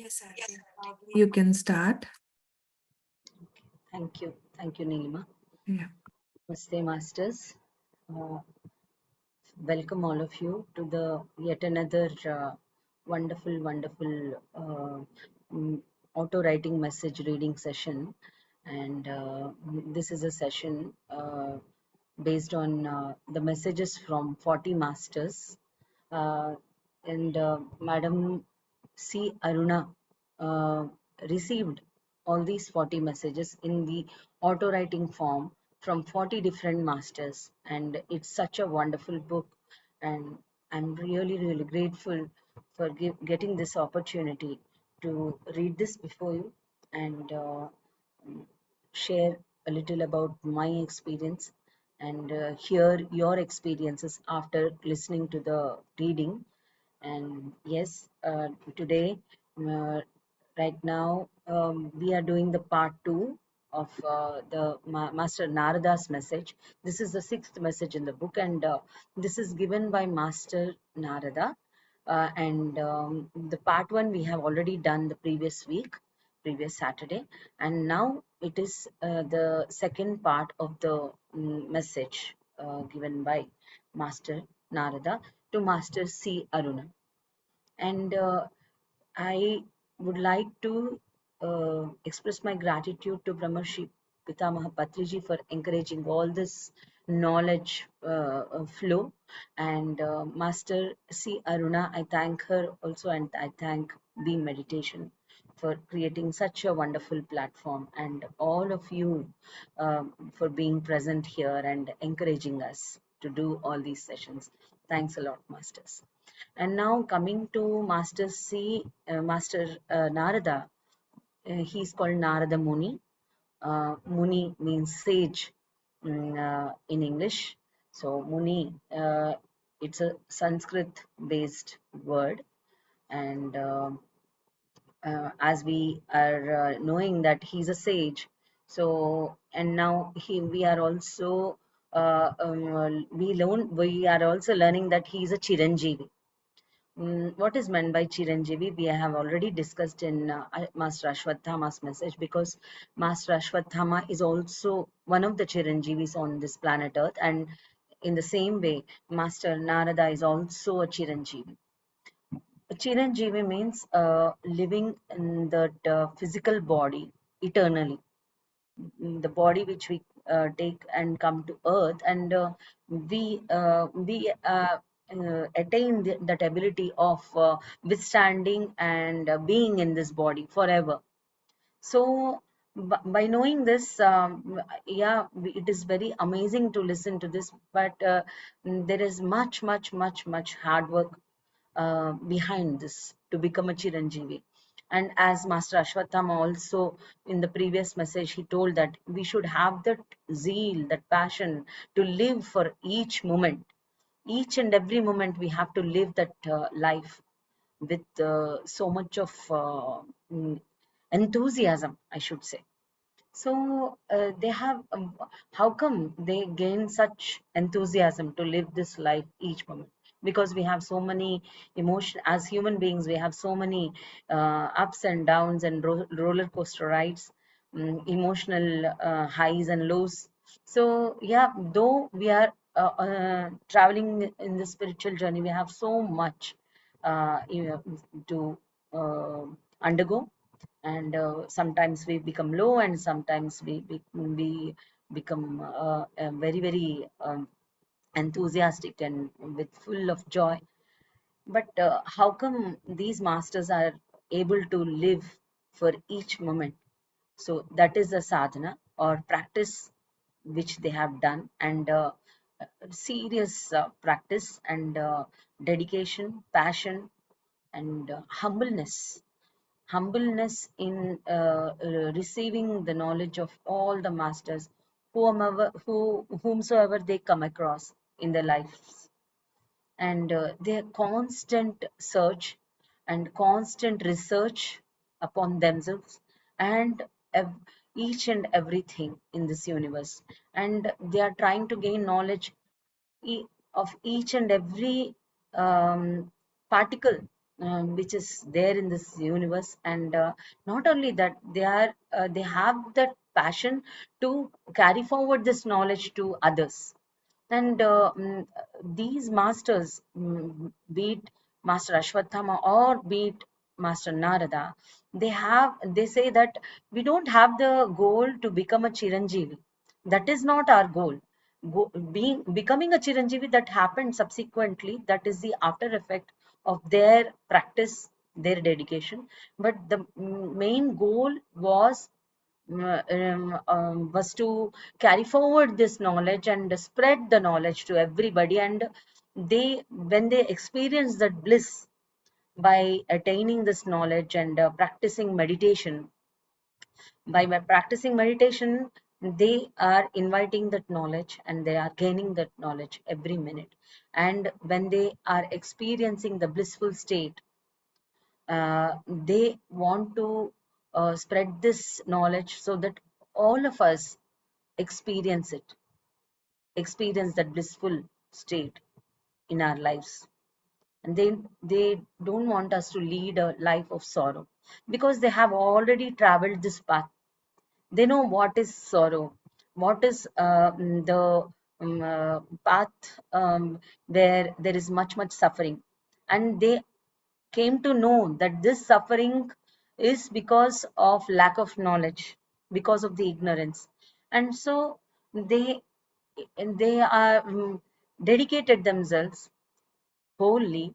Yes, Auntie. You can start. Thank you. Thank you, Neelima. Yeah. Namaste, Masters. Welcome all of you to the yet another wonderful auto writing message reading session. And this is a session based on the messages from 40 masters. And Madam C.Aruna received all these 40 messages in the auto writing form from 40 different masters, and it's such a wonderful book, and I'm really grateful for getting this opportunity to read this before you and share a little about my experience and hear your experiences after listening to the reading. And yes, today, uh, right now, we are doing the part 2 of the Master Narada's message. This is the 6th message in the book, and this is given by Master Narada. And the part 1 we have already done the previous week, previous Saturday, and now it is the second part of the message given by Master Narada to Master C.Aruna. And I would like to express my gratitude to Brahmarshi Pitamaha Patriji for encouraging all this knowledge flow. And Master C. Aruna, I thank her also, and I thank Beam Meditation for creating such a wonderful platform, and all of you for being present here and encouraging us to do all these sessions. Thanks a lot, Masters. And now coming to Master Narada, he's called Narada Muni. Muni means sage in English. So Muni, it's a Sanskrit-based word, and as we are knowing that he's a sage, so and now we are also we are also learning that he's a Chiranjeevi. What is meant by Chiranjeevi? We have already discussed in Master Ashwatthama's message, because Master Ashwatthama is also one of the Chiranjeevis on this planet Earth, and in the same way, Master Narada is also a Chiranjeevi. Chiranjeevi means living in that physical body eternally, the body which we take and come to earth, and we attain that ability of withstanding and being in this body forever. So by knowing this, yeah, it is very amazing to listen to this, but there is much hard work behind this to become a Chiranjeevi. And as Master Ashwatthama also in the previous message, he told that we should have that zeal, that passion to live for each moment. Each and every moment we have to live that life with so much of enthusiasm, I should say. So they have, how come they gain such enthusiasm to live this life each moment? Because we have so many emotion as human beings, we have so many ups and downs and roller coaster rides, emotional highs and lows. So yeah, though we are traveling in the spiritual journey, we have so much to undergo, and sometimes we become low, and sometimes we become very enthusiastic and with full of joy. But how come these masters are able to live for each moment? So that is a sadhana or practice which they have done, and serious practice and dedication, passion, and humbleness in receiving the knowledge of all the masters, whomsoever they come across in their lives, and their constant search and constant research upon themselves and each and everything in this universe, and they are trying to gain knowledge of each and every particle which is there in this universe. And not only that, they have that passion to carry forward this knowledge to others. And these masters, be it Master Ashwatthama or be it Master Narada, they say that we don't have the goal to become a Chiranjeevi. That is not our goal. Becoming a Chiranjeevi, that happened subsequently, that is the after effect of their practice, their dedication. But the main goal was to carry forward this knowledge and spread the knowledge to everybody. And when they experience that bliss by attaining this knowledge and practicing meditation, by practicing meditation, they are inviting that knowledge and they are gaining that knowledge every minute. And when they are experiencing the blissful state, they want to spread this knowledge so that all of us experience it, experience that blissful state in our lives. And they don't want us to lead a life of sorrow, because they have already traveled this path. They know what is sorrow, what is the path where there is much suffering. And they came to know that this suffering is because of lack of knowledge, because of the ignorance. And so they they are dedicated themselves wholly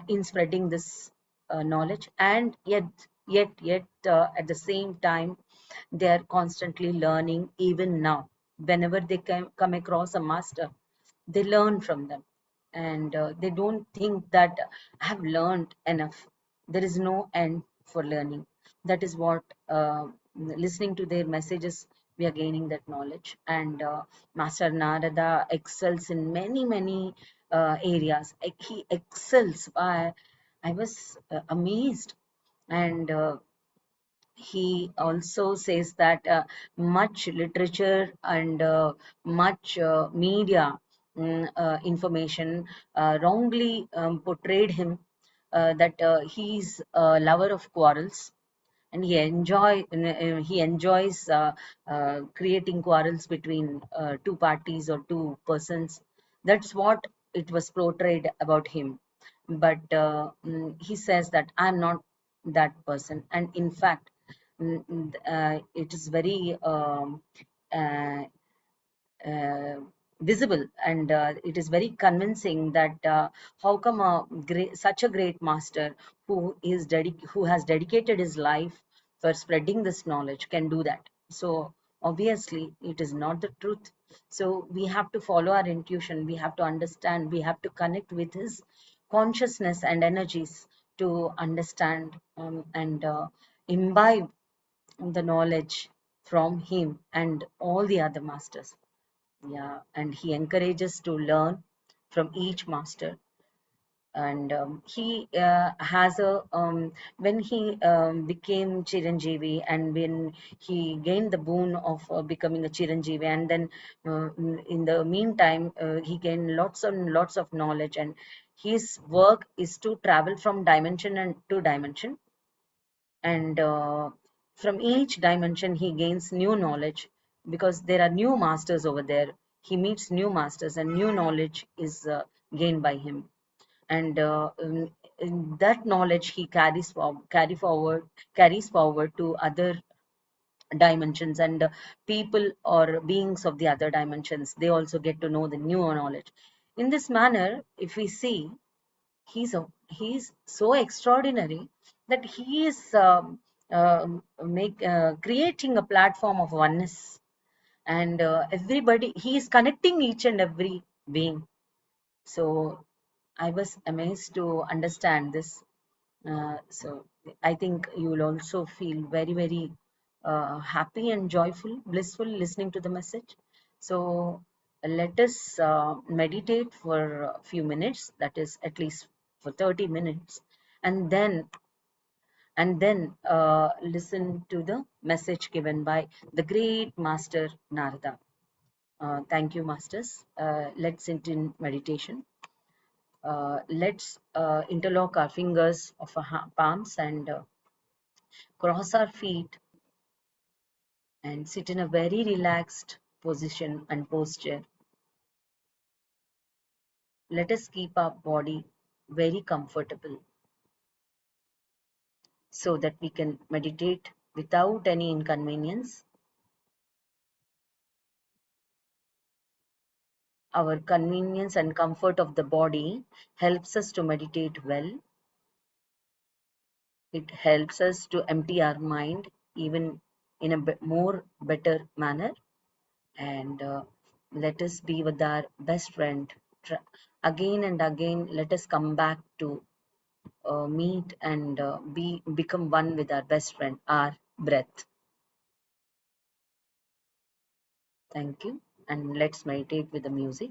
in spreading this knowledge. And yet at the same time, they are constantly learning. Even now, whenever they come across a master, they learn from them. And they don't think that I have learned enough. There is no end for learning. That is what, listening to their messages, we are gaining that knowledge. And Master Narada excels in many areas. He excels. I was amazed. And he also says that much literature and much media information wrongly portrayed him, that he's a lover of quarrels, and he enjoys creating quarrels between two parties or two persons. That's what it was portrayed about him. But he says that I'm not that person. And in fact, it is very uh, visible, and it is very convincing that how come such a great master who has dedicated his life for spreading this knowledge can do that. So obviously it is not the truth. So we have to follow our intuition, we have to understand, we have to connect with his consciousness and energies to understand and imbibe the knowledge from him and all the other masters. Yeah, and he encourages to learn from each master. And he has a when he became Chiranjeevi, and when he gained the boon of becoming a Chiranjeevi, and then in the meantime he gained lots and lots of knowledge. And his work is to travel from dimension and to dimension. And from each dimension he gains new knowledge, because there are new masters over there. He meets new masters and new knowledge is gained by him. And in that knowledge he carries forward to other dimensions. And people or beings of the other dimensions, they also get to know the new knowledge. In this manner, if we see, he's so extraordinary that he is creating a platform of oneness. And everybody, he is connecting each and every being. So I was amazed to understand this. So I think you will also feel very happy and joyful, blissful listening to the message. So let us meditate for a few minutes, that is at least for 30 minutes, and then listen to the message given by the great Master Narada. Thank you, Masters. Let's sit in meditation. Let's interlock our fingers of our palms and cross our feet and sit in a very relaxed position and posture. Let us keep our body very comfortable so that we can meditate without any inconvenience. Our convenience and comfort of the body helps us to meditate well. It helps us to empty our mind even in a more better manner. And let us be with our best friend. Again and again, let us come back to meet and become one with our best friend, our breath. Thank you. And let's meditate with the music.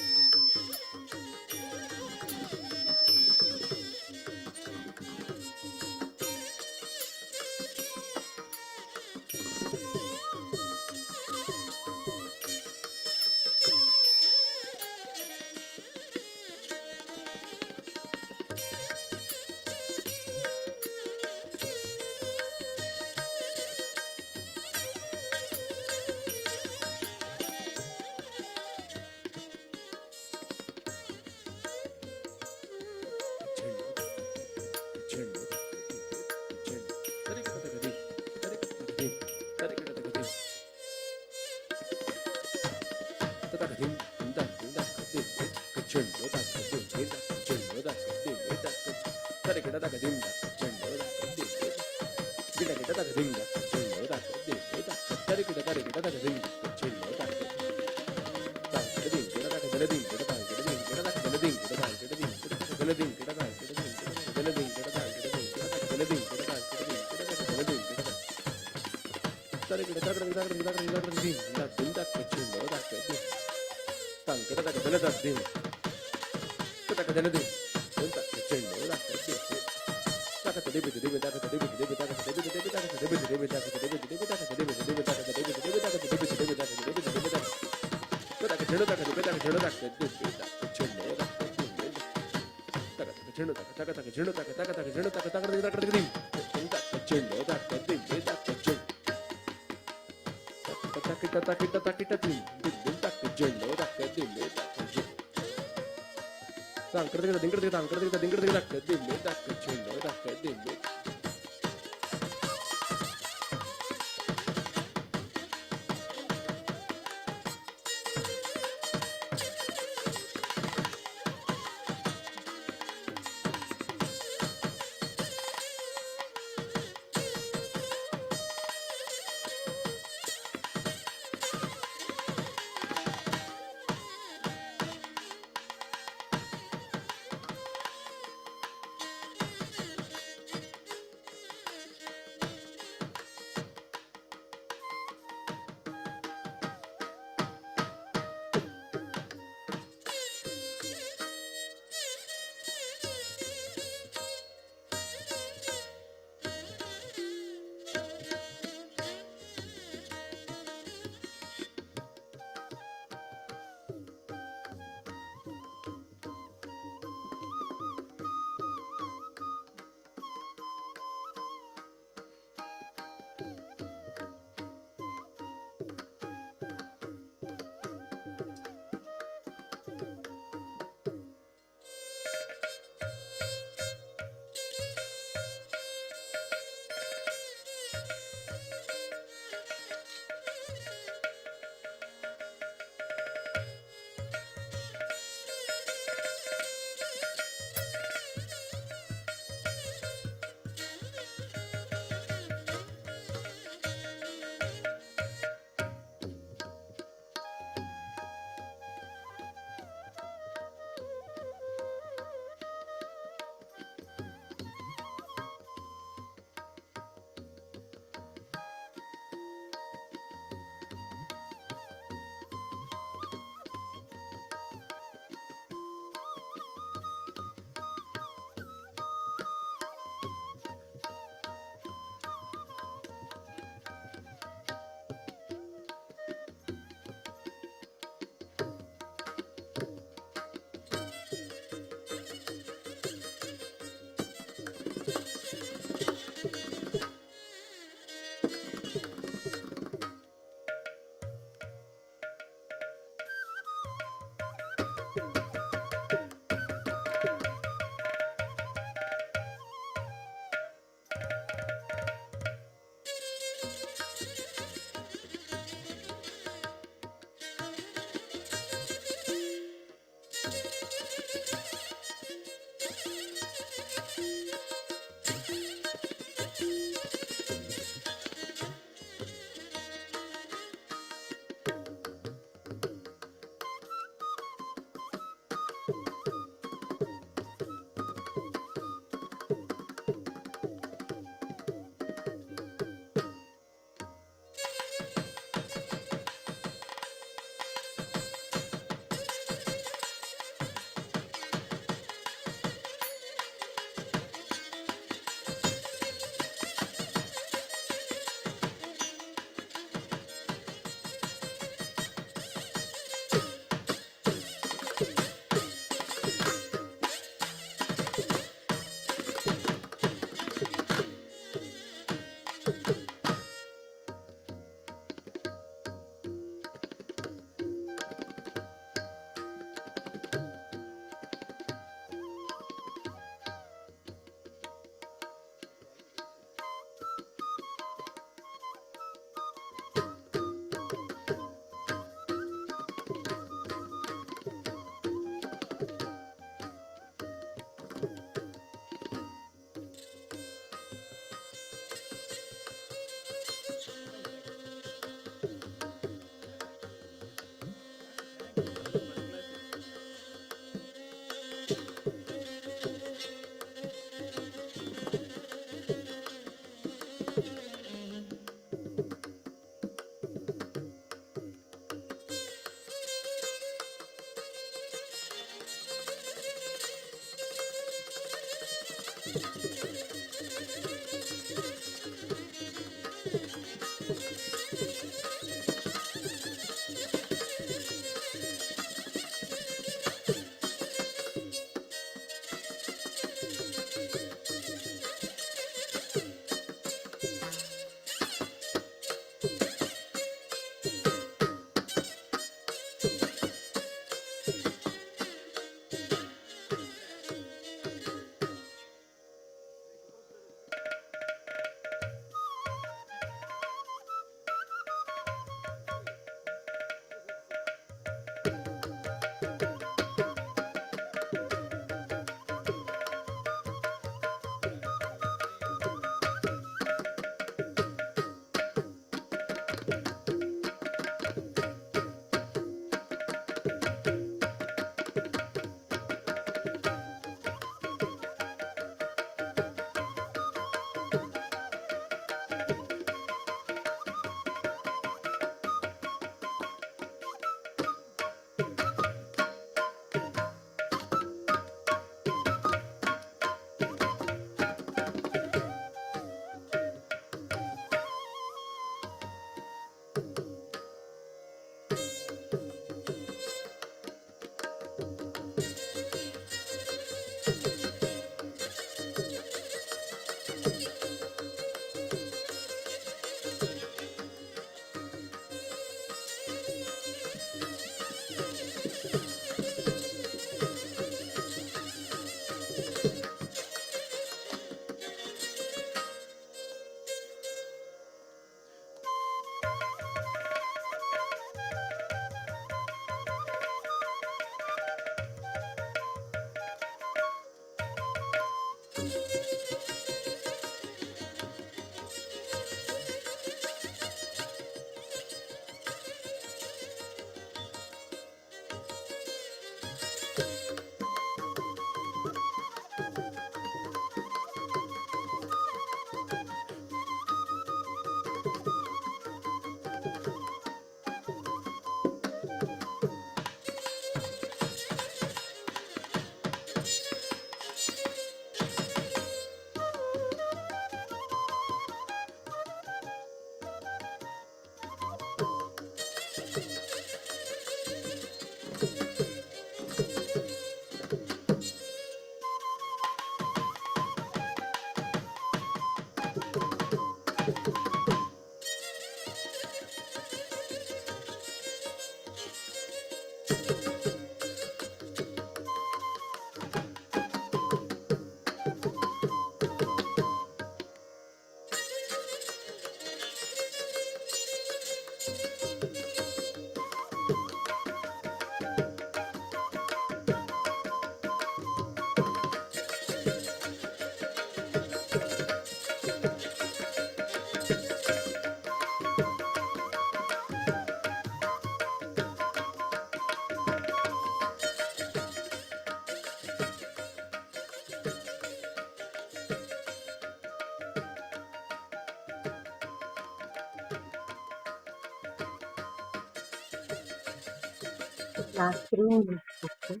Classroom structure.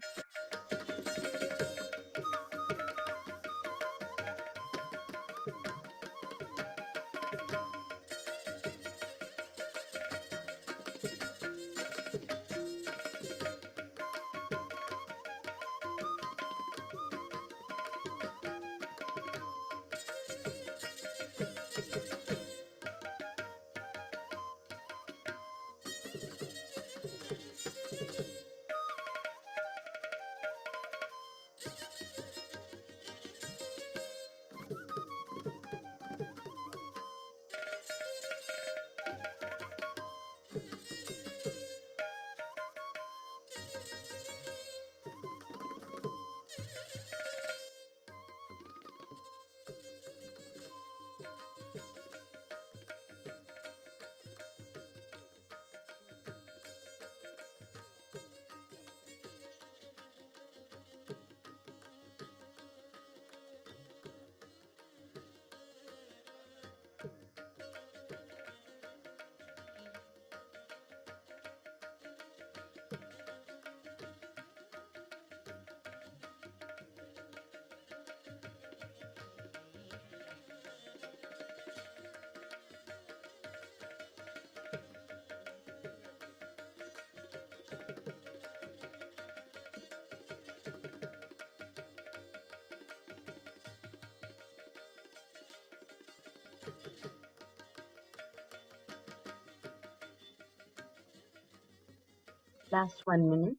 Last 1 minute.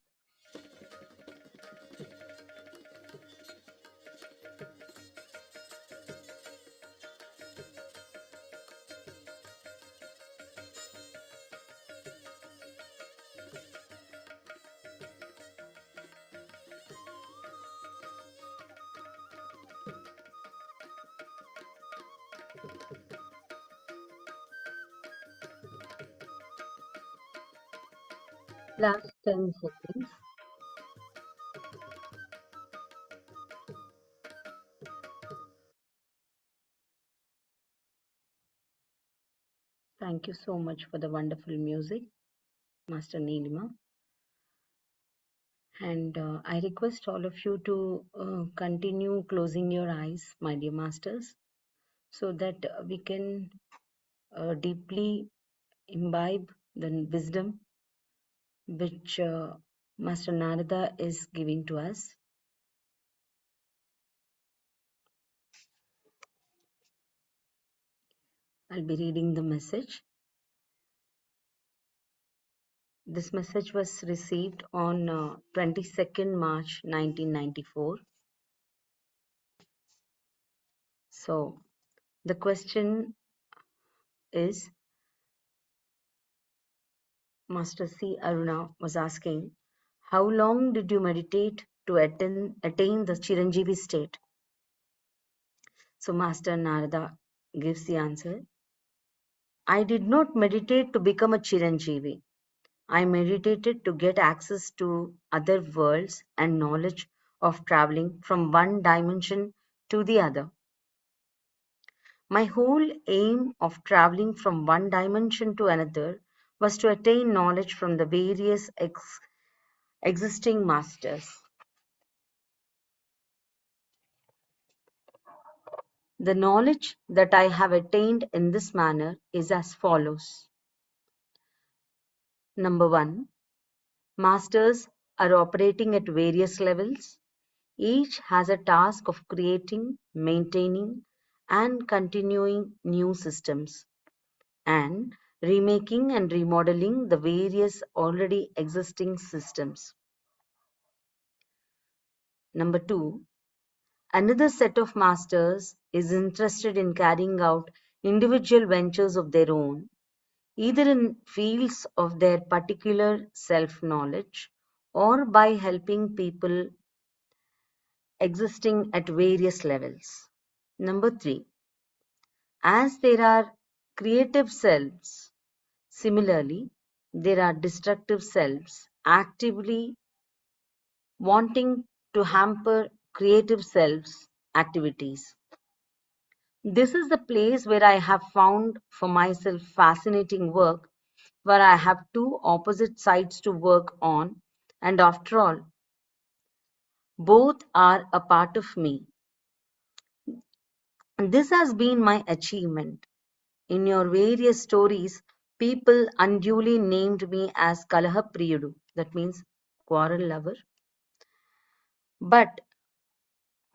Last 10 seconds. Thank you so much for the wonderful music, Master Neelima. And I request all of you to continue closing your eyes, my dear masters, so that we can deeply imbibe the wisdom which Master Narada is giving to us. I'll be reading the message. This message was received on 22nd March 1994. So the question is, Master C.Aruna was asking, how long did you meditate to attain the Chiranjeevi state? So Master Narada gives the answer. I did not meditate to become a Chiranjeevi. I meditated to get access to other worlds and knowledge of traveling from one dimension to the other. My whole aim of traveling from one dimension to another was to attain knowledge from the various existing masters. The knowledge that I have attained in this manner is as follows. Number 1. Masters are operating at various levels. Each has a task of creating, maintaining, and continuing new systems, and remaking and remodeling the various already existing systems. Number 2. Another set of masters is interested in carrying out individual ventures of their own, either in fields of their particular self-knowledge or by helping people existing at various levels. Number 3. As there are creative selves, similarly, there are destructive selves actively wanting to hamper creative selves' activities. This is the place where I have found for myself fascinating work, where I have two opposite sides to work on And after all, both are a part of me. This has been my achievement. In your various stories, people unduly named me as Kalaha Priyudu, that means quarrel lover. But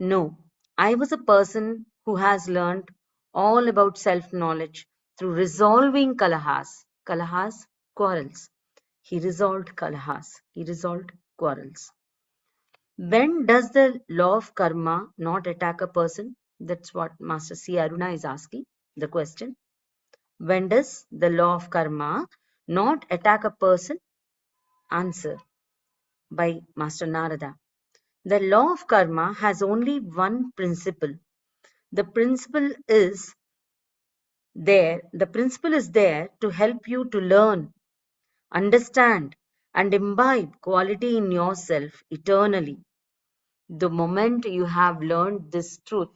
no, I was a person who has learned all about self-knowledge through resolving kalahas. Kalahas, quarrels. He resolved kalahas. He resolved quarrels. When does the law of karma not attack a person? That's what Master C.Aruna is asking the question. When does the law of karma not attack a person? Answer by Master Narada. The law of karma has only one principle. The principle is there to help you to learn, understand, and imbibe quality in yourself eternally. The moment you have learned this truth,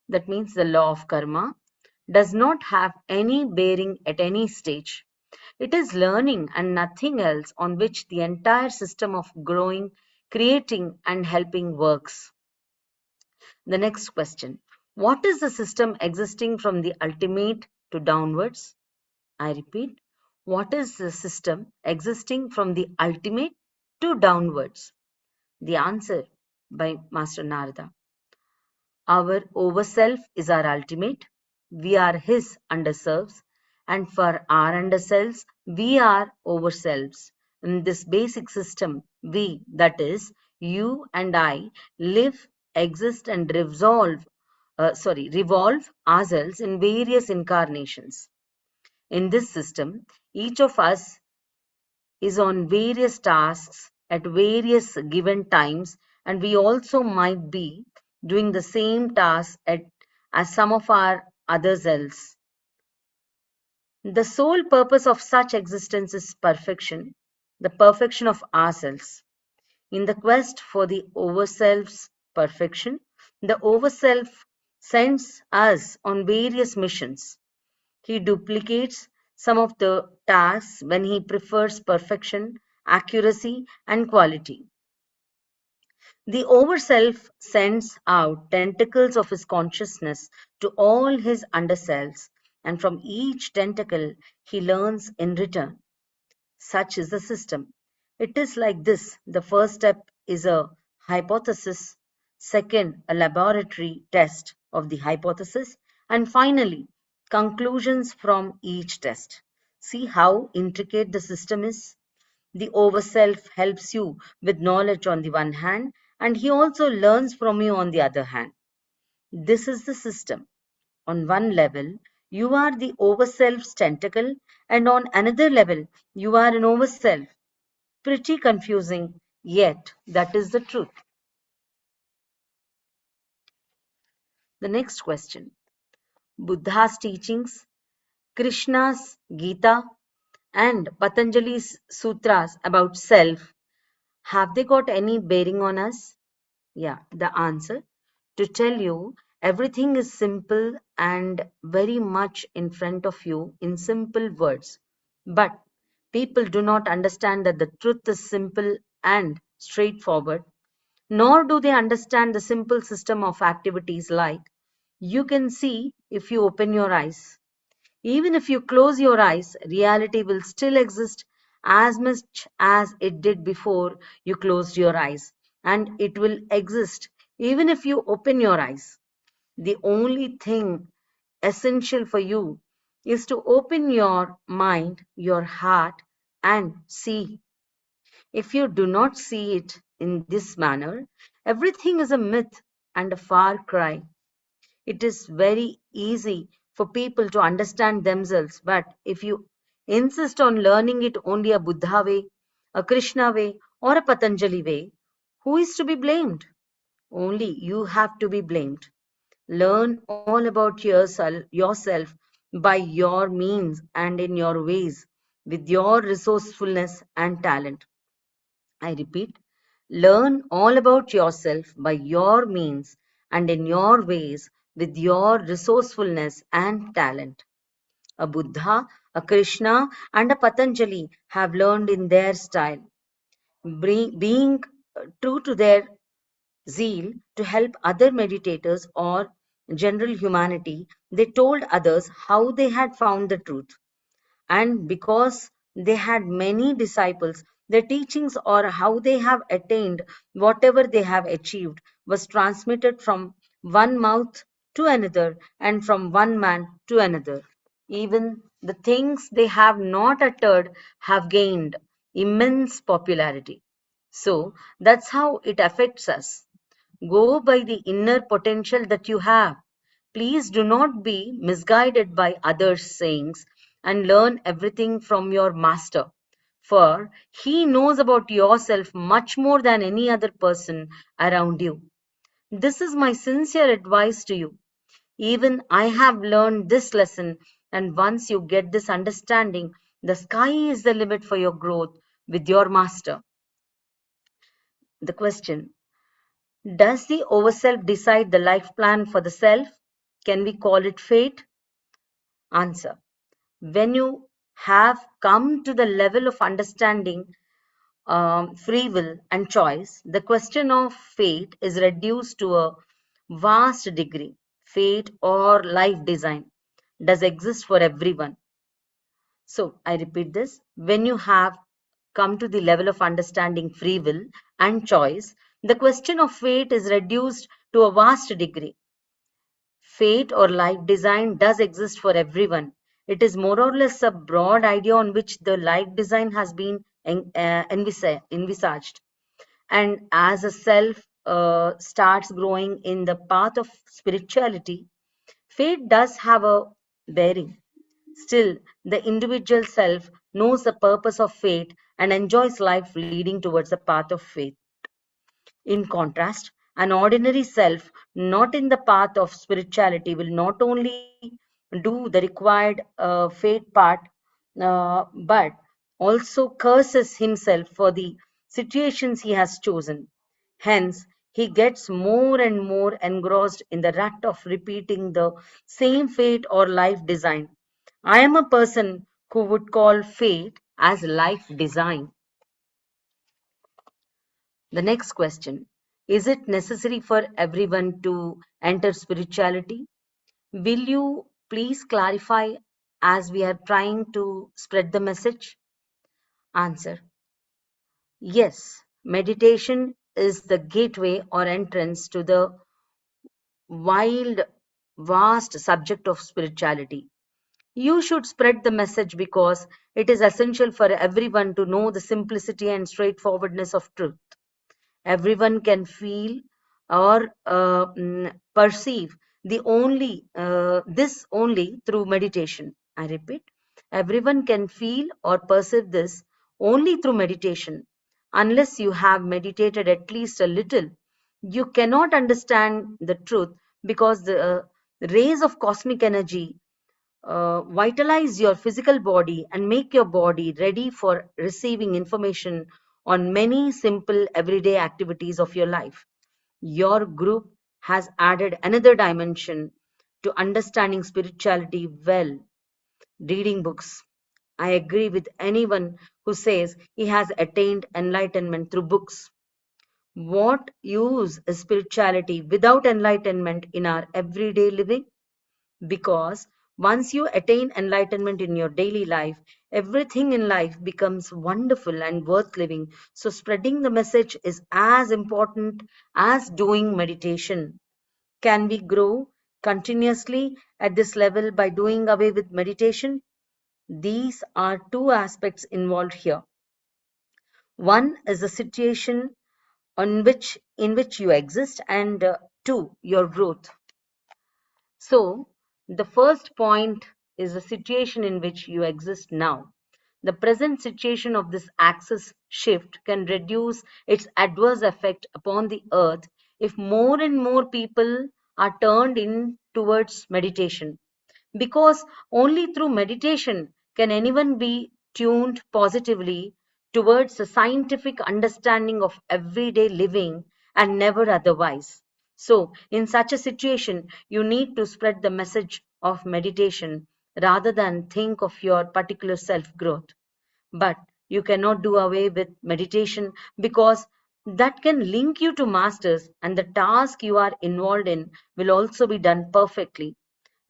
that means the law of karma, does not have any bearing at any stage. It is learning and nothing else on which the entire system of growing, creating, and helping works. The next question. What is the system existing from the ultimate to downwards? I repeat, what is the system existing from the ultimate to downwards? The answer by Master Narada. Our overself is our ultimate. We are his underserves, and for our underselves, we are overselves. In this basic system, we, that is, you and I, live, exist, and revolve ourselves in various incarnations. In this system, each of us is on various tasks at various given times, and we also might be doing the same task as some of our others else. The sole purpose of such existence is perfection, the perfection of ourselves. In the quest for the overself's perfection, the overself sends us on various missions. He duplicates some of the tasks when he prefers perfection, accuracy, and quality. The overself sends out tentacles of his consciousness to all his underselves, and from each tentacle he learns in return. Such is the system. It is like this. The first step is a hypothesis, second, a laboratory test of the hypothesis, and finally, conclusions from each test. See how intricate the system is? The overself helps you with knowledge on the one hand, and he also learns from you on the other hand. This is the system. On one level, you are the overself's tentacle, and on another level, you are an overself. Pretty confusing, yet that is the truth. The next question. Buddha's teachings, Krishna's Gita, and Patanjali's sutras about self, have they got any bearing on us? Yeah, the answer. To tell you, everything is simple and very much in front of you in simple words. But people do not understand that the truth is simple and straightforward, nor do they understand the simple system of activities like you can see if you open your eyes. Even if you close your eyes, reality will still exist as much as it did before you closed your eyes, and it will exist even if you open your eyes. The only thing essential for you is to open your mind, your heart, and see. If you do not see it in this manner, everything is a myth and a far cry. It is very easy for people to understand themselves, but if you insist on learning it only a Buddha way, a Krishna way, or a Patanjali way, who is to be blamed? Only you have to be blamed. Learn all about yourself by your means and in your ways, with your resourcefulness and talent. I repeat, learn all about yourself by your means and in your ways with your resourcefulness and talent. A Buddha, A Krishna and a Patanjali have learned in their style, being true to their zeal to help other meditators or general humanity. They told others how they had found the truth. And because they had many disciples, their teachings or how they have attained whatever they have achieved was transmitted from one mouth to another and from one man to another. Even the things they have not uttered have gained immense popularity. So that's how it affects us. Go by the inner potential that you have. Please do not be misguided by others' sayings and learn everything from your master, for he knows about yourself much more than any other person around you. This is my sincere advice to you. Even I have learned this lesson, and once you get this understanding, the sky is the limit for your growth with your master. The question: does the overself decide the life plan for the self? Can we call it fate? Answer: when you have come to the level of understanding free will and choice, the question of fate is reduced to a vast degree. Fate or life design does exist for everyone. So I repeat this: when you have come to the level of understanding free will and choice, the question of fate is reduced to a vast degree. Fate or life design does exist for everyone. It is more or less a broad idea on which the life design has been envisaged. And as a self starts growing in the path of spirituality, fate does have a bearing. Still, the individual self knows the purpose of fate and enjoys life leading towards the path of faith. In contrast, an ordinary self, not in the path of spirituality, will not only do the required fate part, but also curses himself for the situations he has chosen. Hence, he gets more and more engrossed in the rut of repeating the same fate or life design. I am a person who would call fate as life design. The next question: is it necessary for everyone to enter spirituality? Will you please clarify as we are trying to spread the message? Answer: yes, meditation is the gateway or entrance to the wild, vast subject of spirituality. You should spread the message because it is essential for everyone to know the simplicity and straightforwardness of truth. Everyone can feel or perceive the only this only through meditation. I repeat, everyone can feel or perceive this only through meditation. Unless you have meditated at least a little, you cannot understand the truth, because the rays of cosmic energy vitalize your physical body and make your body ready for receiving information on many simple everyday activities of your life. Your group has added another dimension to understanding spirituality well: reading books. I agree with anyone who says he has attained enlightenment through books. What use is spirituality without enlightenment in our everyday living? Because once you attain enlightenment in your daily life, everything in life becomes wonderful and worth living. So, spreading the message is as important as doing meditation. Can we grow continuously at this level by doing away with meditation? These are two aspects involved here. One is the situation in which you exist, and two, your growth. So, the first point is the situation in which you exist now. The present situation of this axis shift can reduce its adverse effect upon the earth if more and more people are turned in towards meditation. Because only through meditation can anyone be tuned positively towards a scientific understanding of everyday living, and never otherwise. So, in such a situation, you need to spread the message of meditation rather than think of your particular self growth. But you cannot do away with meditation, because that can link you to masters, and the task you are involved in will also be done perfectly.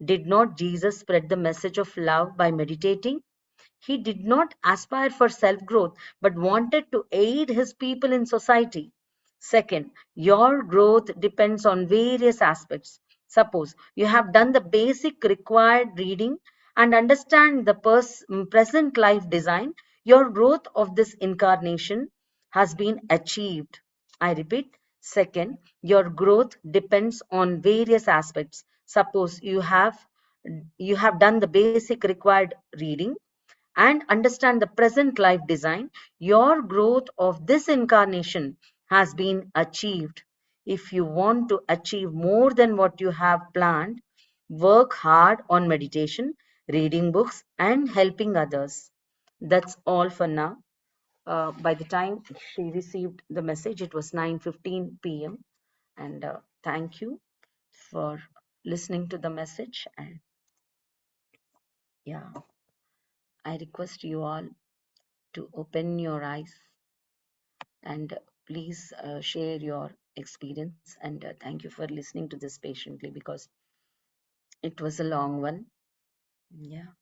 Did not Jesus spread the message of love by meditating? He did not aspire for self growth, but wanted to aid his people in society. Second, your growth depends on various aspects. Suppose you have done the basic required reading and understand the present life design, your growth of this incarnation has been achieved. I repeat, second, your growth depends on various aspects. Suppose you have done the basic required reading and understand the present life design, your growth of this incarnation has been achieved. If you want to achieve more than what you have planned, work hard on meditation, reading books, and helping others. That's all for now. By the time she received the message, it was 9:15 p.m. And thank you for listening to the message. And yeah, I request you all to open your eyes and please share your experience. And thank you for listening to this patiently, because it was a long one. Yeah.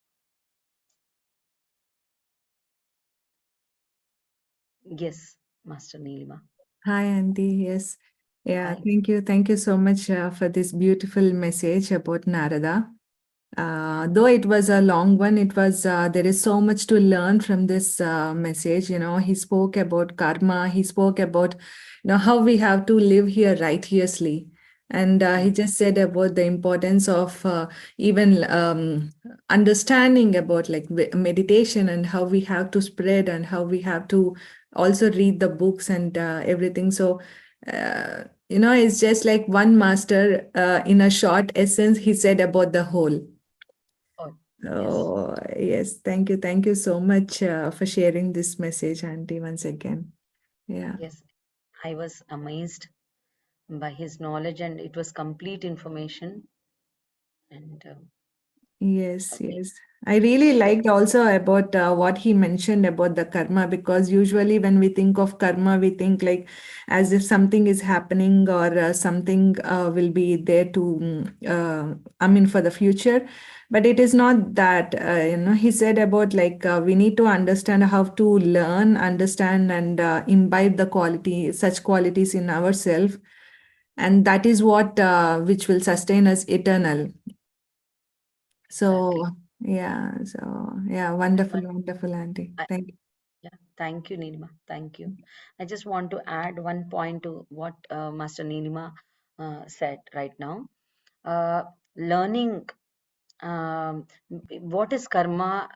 Yes, Master Neelima. Hi, Auntie. Yes. Yeah, Hi. thank you. Thank you so much for this beautiful message about Narada. Though it was a long one, it was there is so much to learn from this message. He spoke about karma. He spoke about how we have to live here righteously, and he Mm. just said about the importance of even understanding about like meditation and how we have to spread and how we have to also read the books and everything. So. It's just like one master in a short essence, he said about the whole. Oh, yes. Oh, yes. Thank you. Thank you so much for sharing this message, Auntie, once again. Yeah. Yes. I was amazed by his knowledge, and it was complete information. And Yes, okay. yes. I really liked also about what he mentioned about the karma, because usually when we think of karma, we think like as if something is happening or something will be there to, I mean, for the future. But it is not that, he said about like we need to understand how to learn, understand, and imbibe the quality, such qualities in ourselves. And that is what which will sustain us eternal. So, Exactly. wonderful, But wonderful, Auntie. I, Thank you. yeah, thank you, Nilima. Thank you. I just want to add one point to what Master Nilima said right now. Learning um, what is karma.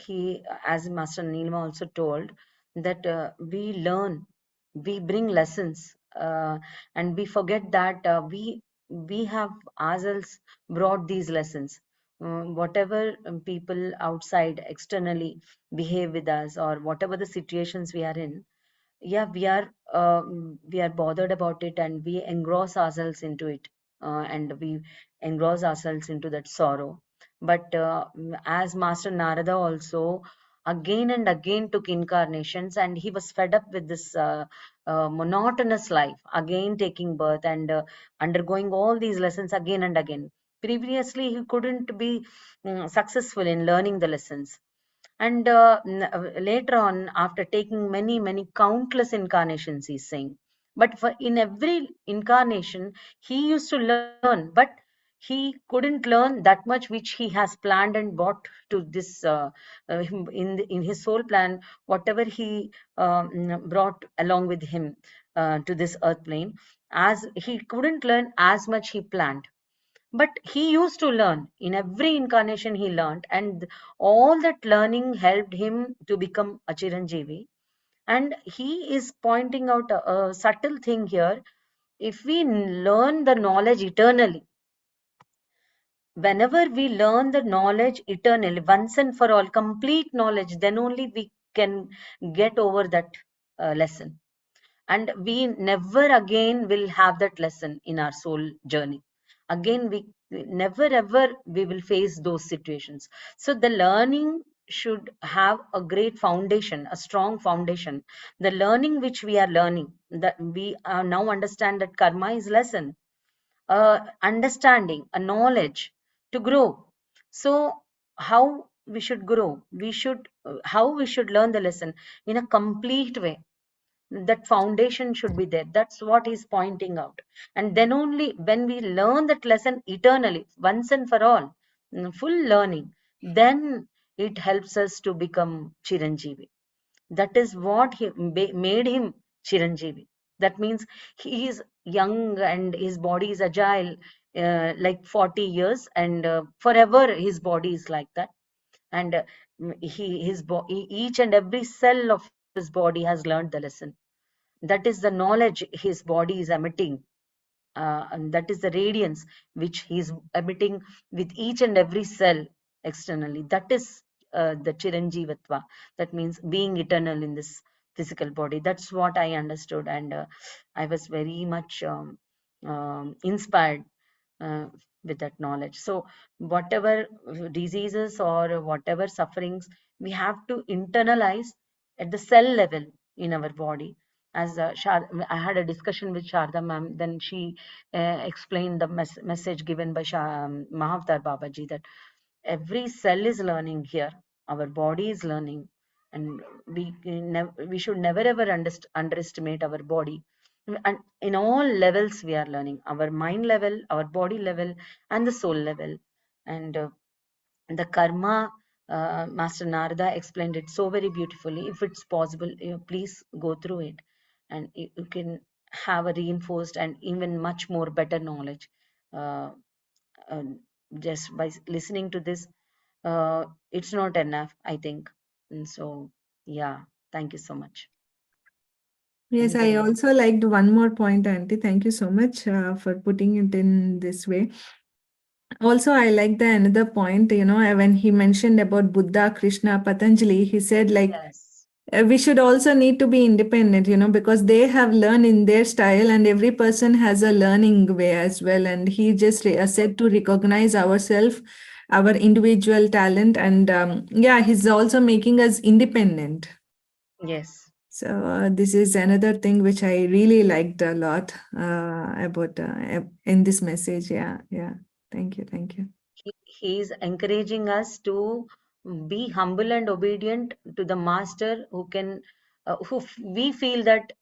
He, as Master Nilima also told, that we learn, we bring lessons, and we forget that we have ourselves brought these lessons. Whatever people outside externally behave with us, or whatever the situations we are in, yeah, we are bothered about it, and we engross ourselves into it, and we engross ourselves into that sorrow. But as Master Narada also again and again took incarnations, and he was fed up with this monotonous life, again taking birth and undergoing all these lessons again and again. Previously he couldn't be successful in learning the lessons, and later on, after taking many, many countless incarnations, he's saying, but for in every incarnation, he used to learn, but he couldn't learn that much which he has planned and brought to this in his soul plan, whatever he brought along with him to this earth plane, as he couldn't learn as much he planned, but he used to learn. In every incarnation he learned, and all that learning helped him to become a Chiranjeevi. And he is pointing out a subtle thing here. If we learn the knowledge eternally, whenever we learn the knowledge eternally, once and for all, complete knowledge, then only we can get over that lesson, and we never again will have that lesson in our soul journey. again we never ever we will face those situations. So the learning should have a great foundation, a strong foundation. The learning which we are learning, that we now understand that karma is lesson, understanding, a knowledge to grow. So how we should grow, we should how we should learn the lesson in a complete way. That foundation should be there. That's what he's pointing out. And then only when we learn that lesson eternally, once and for all, full learning, then it helps us to become Chiranjeevi. That is what made him Chiranjeevi. That means he is young and his body is agile, like 40 years, and forever his body is like that. And each and every cell of his body has learned the lesson. That is the knowledge his body is emitting, and that is the radiance which he is emitting with each and every cell externally. That is the Chiranjeevatva. That means being eternal in this physical body. That's what I understood, and I was very much inspired uh, with that knowledge. So whatever diseases or whatever sufferings, we have to internalize at the cell level in our body. As I had a discussion with Sharda ma'am, then she explained the message given by Mahavatar Babaji, that every cell is learning here, our body is learning, and we should never ever underestimate our body. And in all levels we are learning, our mind level, our body level, and the soul level. And the karma, Master Narada explained it so very beautifully. If it's possible, please go through it, and you can have a reinforced and even much more better knowledge. Uh, uh, just by listening to this, it's not enough, I think. And so, yeah, thank you so much. Yes, I Anybody else? also liked one more point, Auntie. Thank you so much for putting it in this way. Also, I like the another point, when he mentioned about Buddha, Krishna, Patanjali, he said like Yes, we should also need to be independent, because they have learned in their style and every person has a learning way as well. And he just said to recognize ourselves, our individual talent, and yeah, he's also making us independent. yes. So this is another thing which I really liked a lot about in this message. Yeah, yeah. Thank you, thank you. He is encouraging us to be humble and obedient to the master, who can, we feel that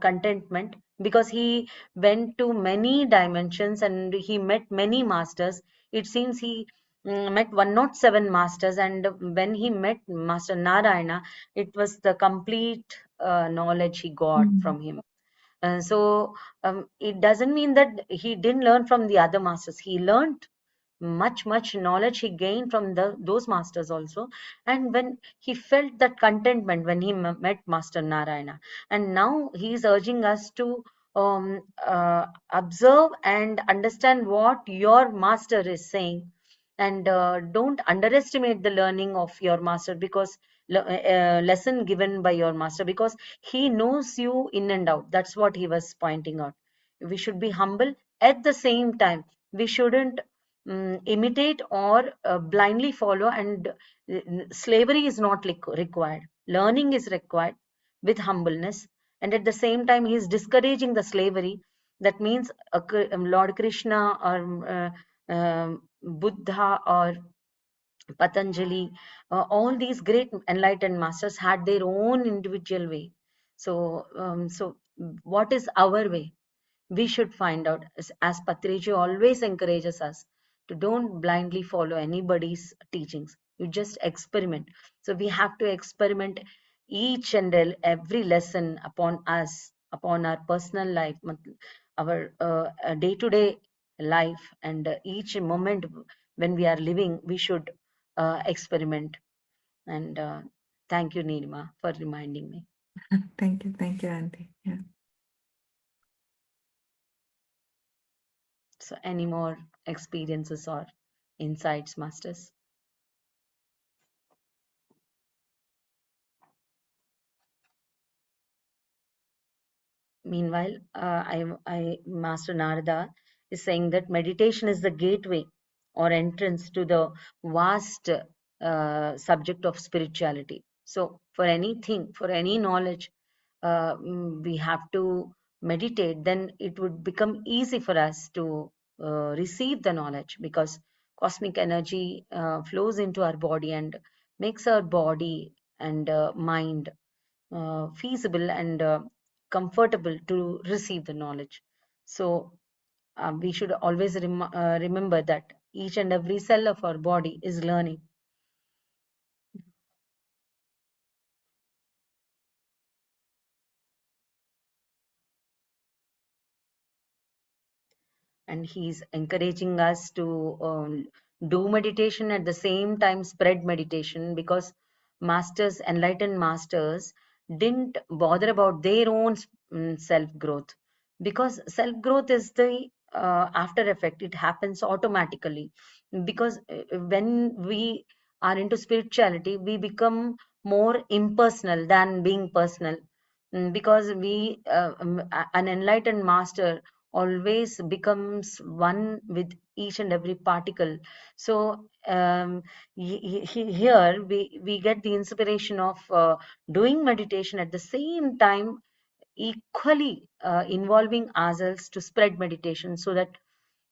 contentment, because he went to many dimensions and he met many masters. It seems he met 107 masters, and when he met Master Narayana, it was the complete knowledge he got Mm. from him. So it doesn't mean that he didn't learn from the other masters. He learned much knowledge, he gained from those masters also. And when he felt that contentment when he met Master Narayana, and now he is urging us to observe and understand what your master is saying, and don't underestimate the learning of your master, because lesson given by your master, because he knows you in and out. That's what he was pointing out. We should be humble. At the same time, we shouldn't imitate or blindly follow, and slavery is not required. Learning is required with humbleness. And at the same time, he is discouraging the slavery. That means Lord Krishna or Buddha or Patanjali, all these great enlightened masters had their own individual way. So what is our way? We should find out, as Patriji always encourages us, to don't blindly follow anybody's teachings. You just experiment. So we have to experiment each and every lesson upon us, upon our personal life, our day-to-day life, and each moment when we are living, we should experiment. And thank you, Nirima, for reminding me. Thank you, Auntie. Yeah. So any more experiences or insights, masters? Meanwhile, Master Narada is saying that meditation is the gateway or entrance to the vast subject of spirituality. So for anything, for any knowledge, we have to meditate, then it would become easy for us to receive the knowledge, because cosmic energy flows into our body and makes our body and mind feasible and comfortable to receive the knowledge. So we should always remember that each and every cell of our body is learning. And he's encouraging us to do meditation, at the same time spread meditation, because masters, enlightened masters, didn't bother about their own self growth, because self growth is the after effect. It happens automatically, because when we are into spirituality, we become more impersonal than being personal. Because an enlightened master always becomes one with each and every particle. So here we get the inspiration of doing meditation, at the same time equally involving ourselves to spread meditation, so that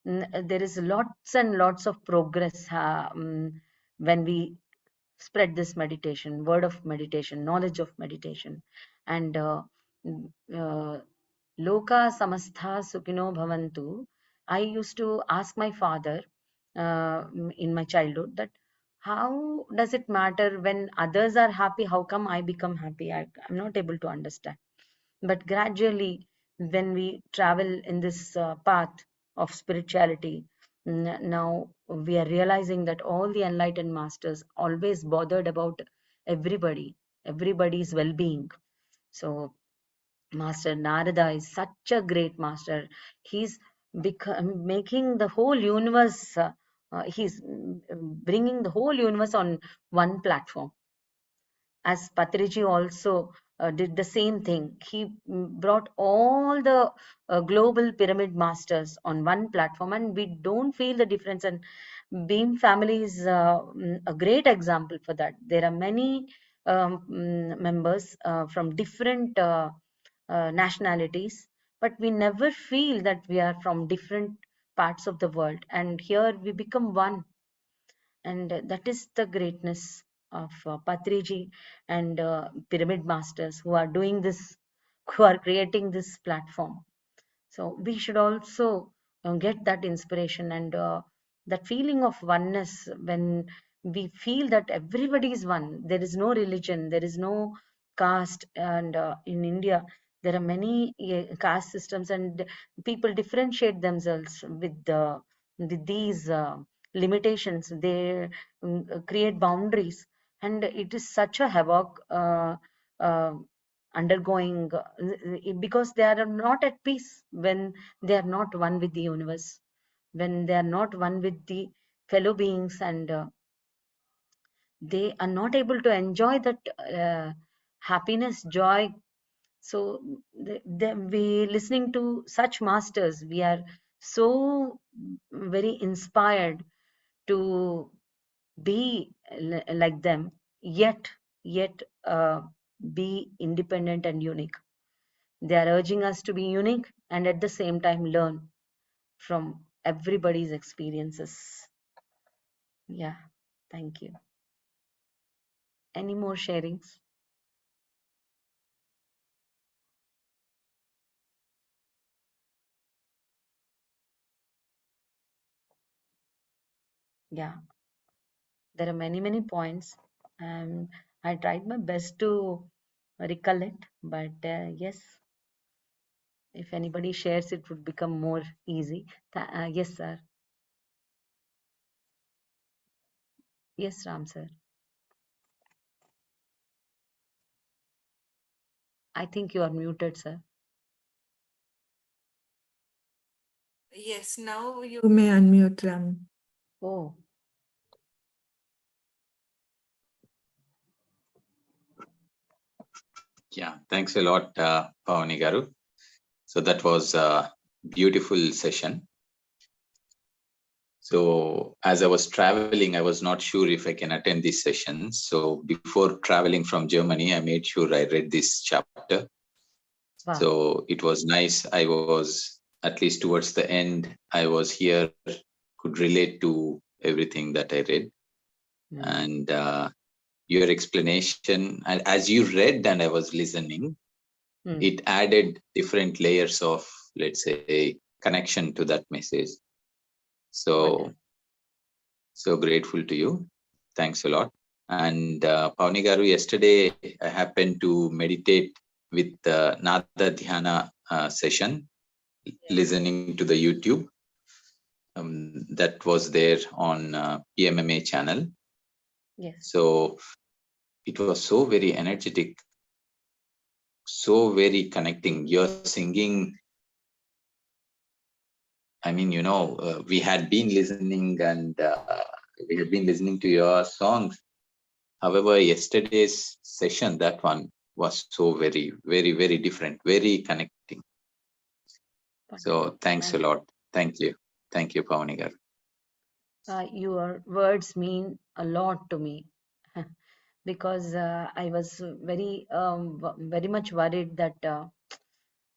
there is lots and lots of progress when we spread this meditation, word of meditation, knowledge of meditation. And uh, Loka samastha sukhino bhavantu. I used to ask my father in my childhood that how does it matter when others are happy? How come I become happy? I'm not able to understand. But gradually, when we travel in this path of spirituality, now we are realizing that all the enlightened masters always bothered about everybody's well-being. So Master Narada is such a great master. He's making the whole universe, he's bringing the whole universe on one platform. As Patriji also did the same thing. He brought all the global pyramid masters on one platform, and we don't feel the difference. And Beam family is a great example for that. There are many members from different nationalities, but we never feel that we are from different parts of the world. And here we become one, and that is the greatness of Patriji and pyramid masters who are doing this, who are creating this platform. So we should also get that inspiration and that feeling of oneness. When we feel that everybody is one, there is no religion, there is no caste. And in India there are many caste systems, and people differentiate themselves with these limitations. They create boundaries, and it is such a havoc uh, undergoing, because they are not at peace when they are not one with the universe, when they are not one with the fellow beings, and they are not able to enjoy that happiness, joy. So we listening to such masters, we are so very inspired to be like them, yet be independent and unique. They are urging us to be unique and at the same time learn from everybody's experiences. Yeah, thank you. Any more sharings? Yeah, there are many points. Um, I tried my best to recollect, but yes, if anybody shares, it would become more easy. Yes, sir. Yes, Ram, sir. I think you are muted, sir. Yes, now you may unmute Ram. Oh, Yeah, thanks a lot, Pavani Garu. So that was a beautiful session. So as I was traveling, I was not sure if I can attend this session. So before traveling from Germany, I made sure I read this chapter. Wow. So it was nice. I was, at least towards the end, I was here, could relate to everything that I read. Mm. And your explanation, and as you read and I was listening, Mm. it added different layers of, let's say, connection to that message. So, Wonderful. so grateful to you. Thanks a lot. And Pavani Garu, yesterday I happened to meditate with the Nada Dhyana session, Yes. listening to the YouTube that was there on PMMA channel. Yes. So it was so very energetic, so very connecting. You're singing. I mean, we had been listening and we had been listening to your songs. However, yesterday's session, that one was so very, very, very different, very connecting. Wonderful. So thanks a Wonderful. lot. Thank you. Thank you, Pavani Garu. Your words mean a lot to me because I was very much worried that uh,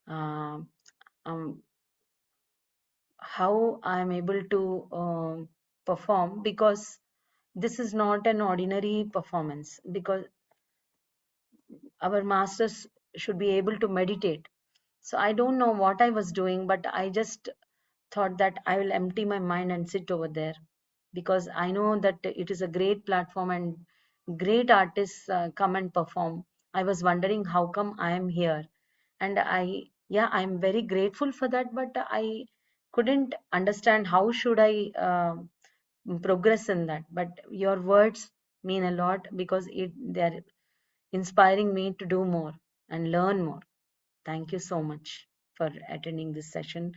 um, how I am able to perform, because this is not an ordinary performance, because our masters should be able to meditate. So I don't know what I was doing, but I just thought that I will empty my mind and sit over there, because I know that it is a great platform and great artists come and perform. I was wondering how come I am here, and yeah, I'm very grateful for that, but I couldn't understand how should I progress in that. But your words mean a lot, because they're inspiring me to do more and learn more. Thank you so much for attending this session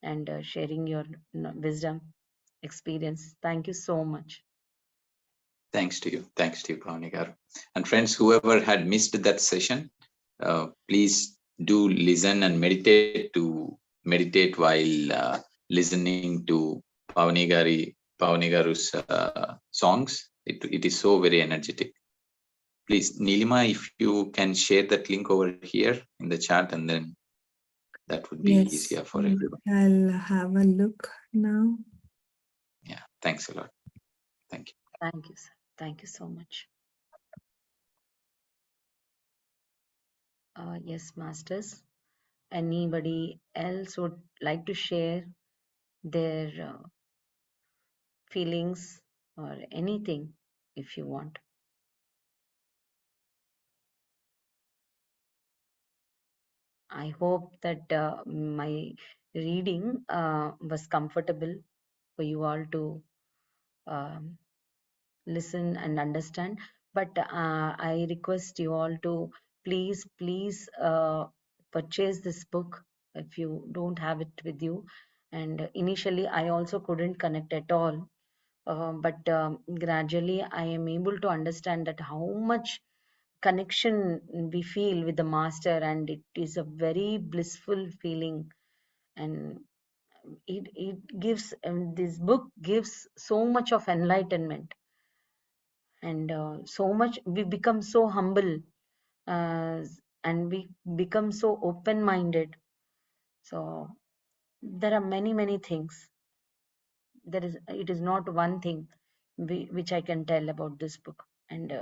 and sharing your wisdom, experience. Thank you so much. Thanks to you. Thanks to you, Pavani Garu. And friends, whoever had missed that session, please do listen and meditate while listening to Pavani Garu's songs. It is so very energetic. Please, Nilima, if you can share that link over here in the chat, and then that would be easier Yes, for everyone. I'll have a look now. Yeah, thanks a lot. Thank you. Thank you, sir. Thank you so much. Yes, masters. Anybody else would like to share their feelings or anything if you want? I hope that my reading was comfortable for you all to um, listen and understand. But I request you all to please purchase this book if you don't have it with you. And initially I also couldn't connect at all, but gradually I am able to understand that how much connection we feel with the master, and it is a very blissful feeling. And it gives this book gives so much of enlightenment, and so much we become so humble, uh, and we become so open minded. So there are many things. It is not one thing which I can tell about this book. And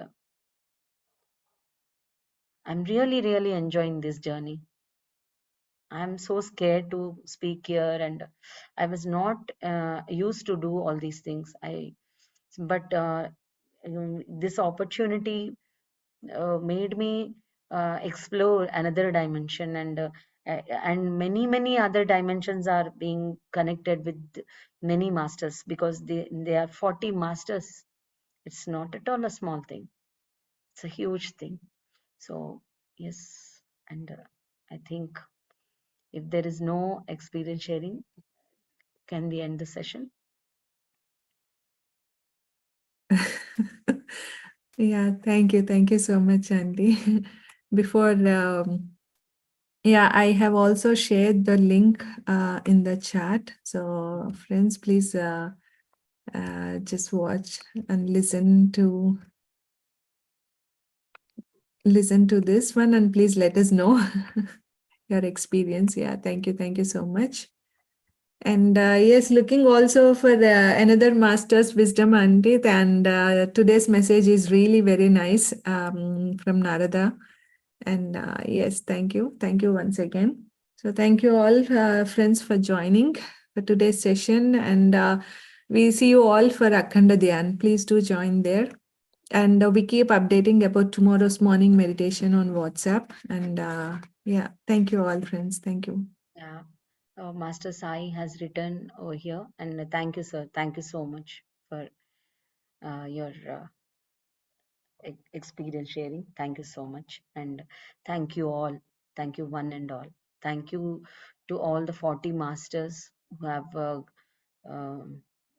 I'm really enjoying this journey. I'm so scared to speak here, and I was not used to do all these things. But this opportunity made me explore another dimension, and many other dimensions are being connected with many masters, because they are 40 masters. It's not at all a small thing. It's a huge thing. So yes, and I think if there is no experience sharing, can we end the session? Yeah, thank you. Thank you so much, Andy. Before, yeah, I have also shared the link in the chat. So, friends, please Just watch and listen to this one, and please let us know your experience. Yeah, thank you so much. And yes, looking also for another master's wisdom, Andit. And today's message is really very nice from Narada. And yes, thank you. Thank you once again. So thank you all, friends, for joining for today's session. And we see you all for Akhanda Dhyan. Please do join there. And we keep updating about tomorrow's morning meditation on WhatsApp. And yeah, thank you all, friends. Thank you. Yeah. Master Sai has written over here, and thank you, sir. Thank you so much for your experience sharing. Thank you so much. And thank you all. Thank you, one and all. Thank you to all the 40 masters who have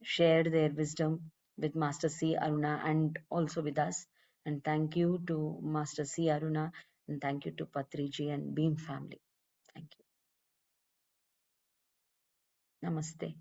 shared their wisdom with Master C.Aruna and also with us. And thank you to Master C.Aruna, and thank you to Patriji and Beam family. Thank you. Namaste.